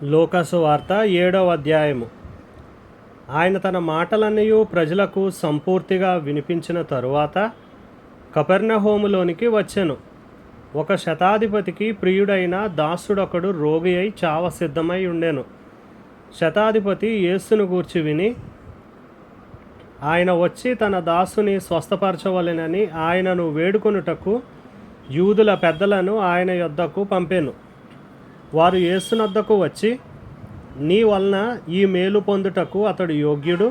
లూకాసు వార్త 7వ అధ్యాయము. ఆయన తన మాటలన్నయూ ప్రజలకు సంపూర్తిగా వినిపించిన తరువాత కపెర్నహూములోనికి వచ్చెను. ఒక శతాధిపతికి ప్రియుడైన దాసుడొకడు రోగి అయి చావ సిద్ధమై ఉండెను. శతాధిపతి యేసును గూర్చి విని ఆయన వచ్చి తన దాసుని స్వస్థపరచవలెనని ఆయనను వేడుకొనుటకు యూదుల పెద్దలను ఆయన యొద్దకు పంపెను. వారు యేసునొద్దకు వచ్చి, నీ వలన ఈ మేలు పొందుటకు అతడు యోగ్యుడు.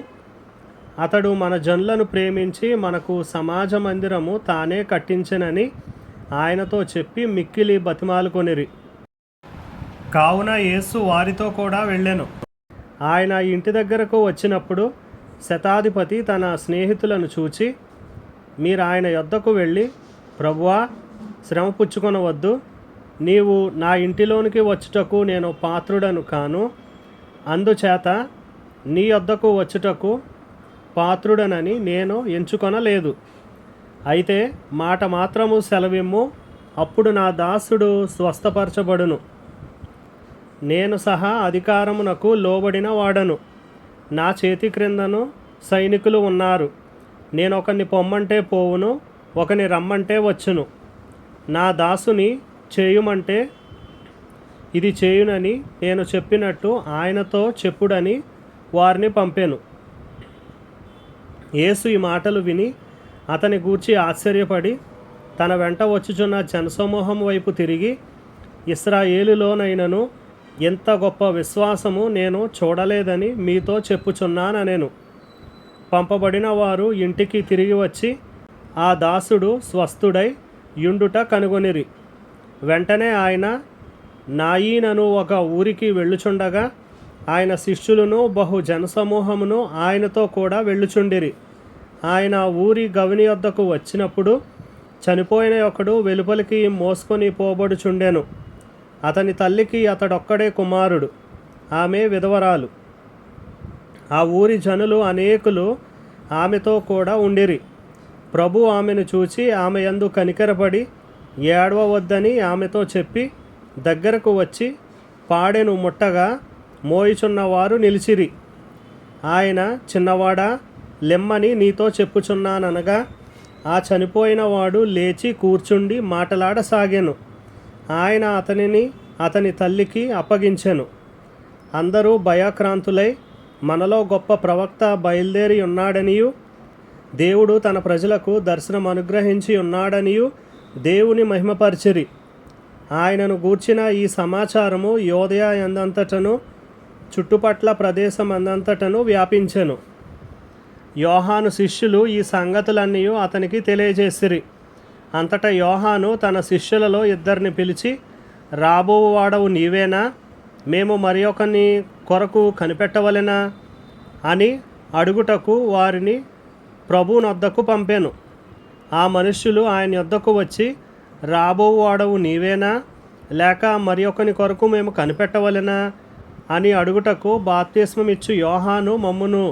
అతడు మన జనులను ప్రేమించి మనకు సమాజ మందిరము తానే కట్టించెనని ఆయనతో చెప్పి మిక్కిలి బతిమాలుకొనిరి. కావున యేసు వారితో కూడా వెళ్ళెను. ఆయన ఇంటి దగ్గరకు వచ్చినప్పుడు శతాధిపతి తన స్నేహితులను చూచి, మీరు ఆయన యొద్దకు వెళ్ళి, ప్రభువా, శ్రమ పుచ్చుకొనవద్దు, నీవు నా ఇంటిలోనికి వచ్చుటకు నేను పాత్రుడను కాను, అందుచేత నీ యొద్దకు వచ్చుటకు పాత్రుడనని నేను ఎంచుకొనలేదు. అయితే మాట మాత్రము సెలవిమ్ము, అప్పుడు నా దాసుడు స్వస్థపరచబడును. నేను సహా అధికారమునకు లోబడిన వాడను. నా చేతి క్రిందను సైనికులు ఉన్నారు. నేను ఒకని పొమ్మంటే పోవును, ఒకని రమ్మంటే వచ్చును. నా దాసుని చేయుమంటే ఇది చేయునని నేను చెప్పినట్టు ఆయనతో చెప్పుడని వారిని పంపెను. యేసు ఈ మాటలు విని అతని గూర్చి ఆశ్చర్యపడి తన వెంట వచ్చుచున్న జనసమూహం వైపు తిరిగి, ఇశ్రాయేలులోనైనను ఎంత గొప్ప విశ్వాసము నేను చూడలేదని మీతో చెప్పుచున్నాననెను. పంపబడిన వారు ఇంటికి తిరిగి వచ్చి ఆ దాసుడు స్వస్థుడై యుండుట కనుగొనిరి. వెంటనే ఆయన నాయీనను ఒక ఊరికి వెళ్ళుచుండగా ఆయన శిష్యులను బహు జనసమూహమును ఆయనతో కూడా వెళ్ళుచుండిరి. ఆయన ఊరి గవిని వద్దకు వచ్చినప్పుడు చనిపోయిన ఒకడు వెలుపలికి మోసుకొని పోబడుచుండెను. అతని తల్లికి అతడొక్కడే కుమారుడు, ఆమె విధవరాలు. ఆ ఊరి జనులు అనేకులు ఆమెతో కూడా ఉండిరి. ప్రభు ఆమెను చూచి ఆమె యందు కనికరపడి ఏడవవద్దని ఆమెతో చెప్పి దగ్గరకు వచ్చి పాడెను ముట్టగా మోయుచున్నవారు నిలిచిరి. ఆయన, చిన్నవాడా, లెమ్మని నీతో చెప్పుచున్నాననగా ఆ చనిపోయిన వాడు లేచి కూర్చుండి మాటలాడసాగాను. ఆయన అతనిని అతని తల్లికి అప్పగించెను. అందరూ భయాక్రాంతులై మనలో గొప్ప ప్రవక్త బయలుదేరి ఉన్నాడనియు దేవుడు తన ప్రజలకు దర్శనం అనుగ్రహించి ఉన్నాడనియు దేవుని మహిమపరిచిరి. ఆయనను గూర్చిన ఈ సమాచారము యోదయ ఎందంతటను చుట్టుపట్ల ప్రదేశం అందంతటను వ్యాపించెను. యోహాను శిష్యులు ఈ సంగతులన్నీ అతనికి తెలియజేసిరి. అంతటా యోహాను తన శిష్యులలో ఇద్దరిని పిలిచి, రాబోవాడవు నీవేనా? మేము మరి ఒకని కొరకు కనిపెట్టవలెనా అని అడుగుటకు వారిని ప్రభువునొద్దకు పంపెను. ఆ మనుష్యులు ఆయన యొద్దకు వచ్చి, రాబోవాడవు నీవేనా, లేక మరి ఒకని కొరకు మేము కనిపెట్టవలెనా అని అడుగుటకు బాప్తిస్మమిచ్చు యోహాను మమ్మును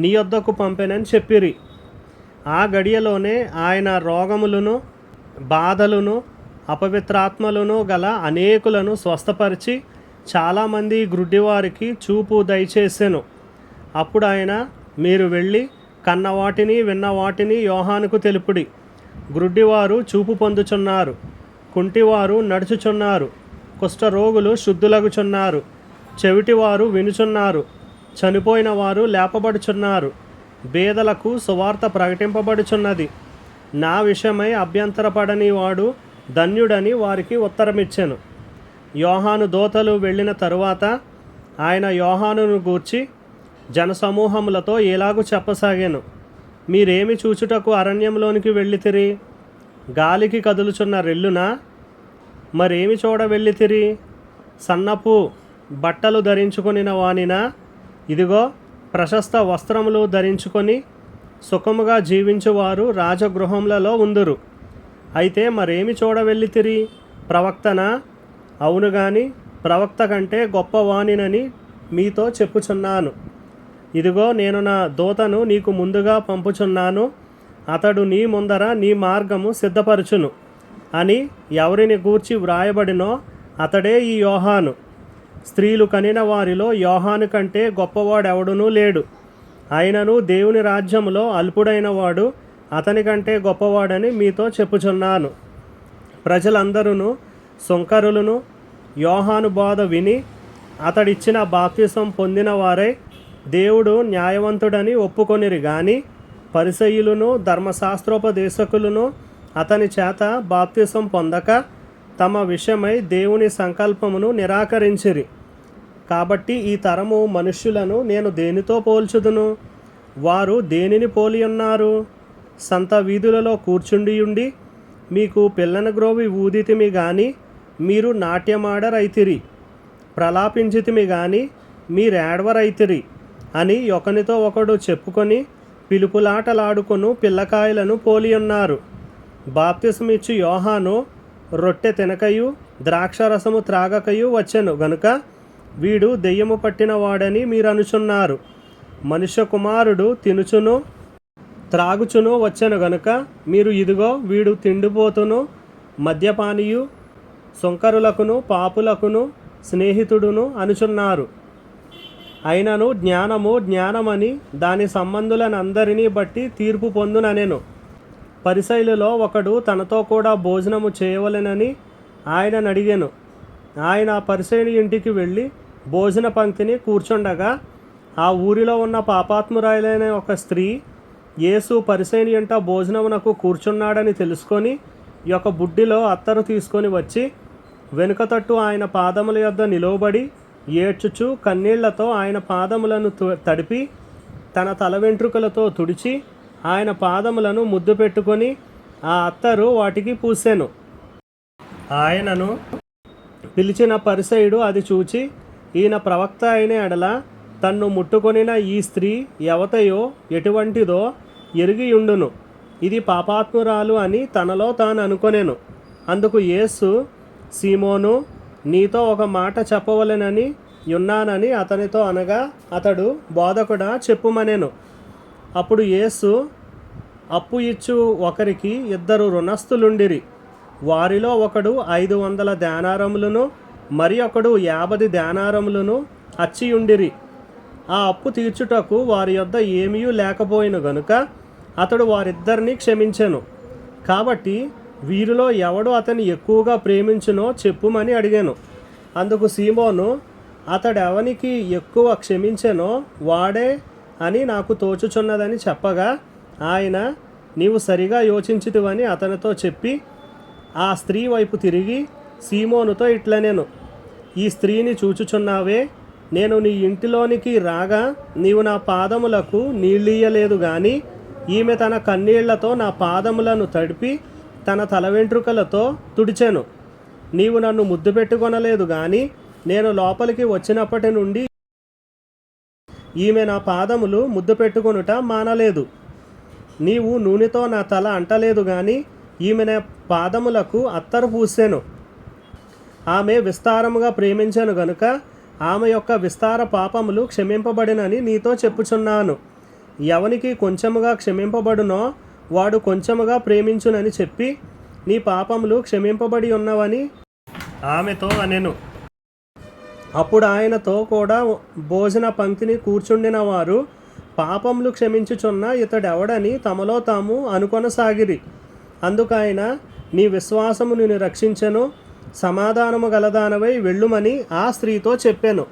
నీ యొద్దకు పంపెనని చెప్పిరి. ఆ గడియలోనే ఆయన రోగములను, బాధలను, అపవిత్రాత్మలను గల అనేకులను స్వస్థపరిచి చాలామంది గ్రుడ్డివారికి చూపు దయచేసెను. అప్పుడు ఆయన, మీరు వెళ్ళి కన్నవాటిని విన్నవాటిని యోహానుకు తెలుపుడి. గ్రుడ్డివారు చూపు పొందుచున్నారు, కుంటివారు నడుచుచున్నారు, కుష్ఠరోగులు శుద్ధులగుచున్నారు, చెవిటివారు వినుచున్నారు, చనిపోయిన వారు లేపబడుచున్నారు, బేదలకు సువార్త ప్రకటింపబడుచున్నది. నా విషయమై అభ్యంతరపడని వాడు ధన్యుడని వారికి ఉత్తరమిచ్చెను. యోహాను దూతలు వెళ్ళిన తరువాత ఆయన యోహానును గూర్చి జనసమూహములతో ఎలాగూ చెప్పసాగాను. మీరేమి చూచుటకు అరణ్యంలోనికి వెళ్ళితిరి? గాలికి కదులుచున్న రెల్లునా? మరేమి చూడ వెళ్ళితిరి? సన్నపు బట్టలు ధరించుకొనిన వానినా? ఇదిగో, ప్రశస్త వస్త్రములు ధరించుకొని సుఖముగా జీవించువారు రాజగృహములలో ఉందురు. అయితే మరేమి చూడ వెళ్ళితిరి? ప్రవక్తనా? అవును గాని ప్రవక్త కంటే గొప్పవానినని మీతో చెప్పుచున్నాను. ఇదిగో, నేను నా దూతను నీకు ముందుగా పంపుచున్నాను, అతడు నీ ముందర నీ మార్గము సిద్ధపరచును అని ఎవరిని గూర్చి వ్రాయబడినో అతడే ఈ యోహాను. స్త్రీలు కనిన వారిలో యోహాను కంటే గొప్పవాడెవడునూ లేడు. అయినను దేవుని రాజ్యములో అల్పుడైన వాడు అతని కంటే గొప్పవాడని మీతో చెప్పుచున్నాను. ప్రజలందరూ సుంకరులను యోహాను బోధ విని అతడిచ్చిన బాప్తిసం పొందిన వారై దేవుడు న్యాయవంతుడని ఒప్పుకొనిరి గాని పరిసయ్యులను ధర్మశాస్త్రోపదేశకులను అతని చేత బాప్తిసం పొందక తమ విషయమై దేవుని సంకల్పమును నిరాకరించిరి. కాబట్టి ఈ తరము మనుష్యులను నేను దేనితో పోల్చుదును? వారు దేనిని పోలి ఉన్నారు? సంత వీధులలో కూర్చుండియుండి మీకు పిల్లన గ్రోవి ఊదితిమి గాని మీరు నాట్యమాడరైతిరి, ప్రలాపించితిమి గాని మీరేడవరైతిరి అని ఒకనితో ఒకడు చెప్పుకొని పిలుపులాటలాడుకొను పిల్లకాయలను పోలియున్నారు. బాప్తిసమిచ్చు యోహాను రొట్టె తినకయు ద్రాక్షరసము త్రాగకయు వచ్చెను గనుక వీడు దెయ్యము పట్టిన వాడని మీరనుచున్నారు. మనుష్య కుమారుడు తినుచును త్రాగుచును వచ్చెను గనుక మీరు ఇదిగో వీడు తిండిపోతును మద్యపానీయు సుంకరులకును పాపులకును స్నేహితుడును అనుచున్నారు. అయినను జ్ఞానము జ్ఞానమని దాని సంబంధులనందరినీ బట్టి తీర్పు పొందుననెను. పరిసయ్యులలో ఒకడు తనతో కూడా భోజనము చేయవలెనని ఆయనను అడిగెను. ఆయన పరిసయ్యుని ఇంటికి వెళ్ళి భోజన పంక్తిని కూర్చుండగా ఆ ఊరిలో ఉన్న పాపాత్మురాలైన ఒక స్త్రీ యేసు పరిసయ్యుని ఇంట భోజనమునకు కూర్చున్నాడని తెలుసుకొని ఒక బుడ్డిలో అత్తరు తీసుకొని వచ్చి వెనుక తట్టు ఆయన పాదముల యొద్ద నిలువబడి ఏడ్చుచు కన్నీళ్లతో ఆయన పాదములను తడిపి తన తల వెంట్రుకలతో తుడిచి ఆయన పాదములను ముద్దు పెట్టుకొని ఆ అత్తరు వాటికి పూసెను. ఆయనను పిలిచిన పరిసయ్యుడు అది చూచి ఈయన ప్రవక్త అయిన ఎడల తన్ను ముట్టుకొనిన ఈ స్త్రీ ఎవతయో ఎటువంటిదో ఎరిగియుండును, ఇది పాపాత్మురాలు అని తనలో తాను అనుకొనెను. అందుకు యేసు, సీమోను, నీతో ఒక మాట చెప్పవలెనని ఉన్నానని అతనితో అనగా అతడు, బోధకుడా చెప్పుమనెను. అప్పుడు యేసు, అప్పు ఇచ్చు ఒకరికి 2 రుణస్థులుండిరి. వారిలో ఒకడు 500 దేనారములను మరి ఒకడు 50 దేనారములను అచ్చియుండిరి. ఆ అప్పు తీర్చుటకు వారి యొద్ద ఏమీ లేకపోయిన గనుక అతడు వారిద్దరిని క్షమించెను. కాబట్టి వీరిలో ఎవడు అతన్ని ఎక్కువగా ప్రేమించునో చెప్పుమని అడిగాను. అందుకు సీమోను, అతడెవనికి ఎక్కువ క్షమించెనో వాడే అని నాకు తోచుచున్నదని చెప్పగా ఆయన, నీవు సరిగా యోచించితివని అతనితో చెప్పి ఆ స్త్రీ వైపు తిరిగి సీమోనుతో ఇట్లనెను, ఈ స్త్రీని చూచుచున్నావే, నేను నీ ఇంటిలోనికి రాగా నీవు నా పాదములకు నీళ్ళియ్యలేదు గాని ఈమె తన కన్నీళ్లతో నా పాదములను తడిపి తన తల వెంట్రుకలతో తుడిచెను. నీవు నన్ను ముద్దు పెట్టుకొనలేదు గాని నేను లోపలికి వచ్చినప్పటి నుండి ఈమె నా పాదములు ముద్దు పెట్టుకొనుట మానలేదు. నీవు నూనెతో నా తల అంటలేదు గాని ఈమె నా పాదములకు అత్తరు పూసెను. ఆమె విస్తారముగా ప్రేమించెను గనుక ఆమె యొక్క విస్తార పాపములు క్షమింపబడినని నీతో చెప్పుచున్నాను. ఎవనికి కొంచెముగా క్షమింపబడునో వాడు కొంచెముగా ప్రేమించునని చెప్పి నీ పాపములు క్షమింపబడి ఉన్నవని ఆమెతో అనెను. అప్పుడు ఆయనతో కూడా భోజన పంక్తిని కూర్చుండిన వారు పాపములు క్షమించుచున్న ఇతడెవడని తమలో తాము అనుకొనసాగిరి. అందుకైన నీ విశ్వాసము నిన్ను రక్షించెను, సమాధానము గలదానవై వెళ్ళుమని ఆ స్త్రీతో చెప్పెను.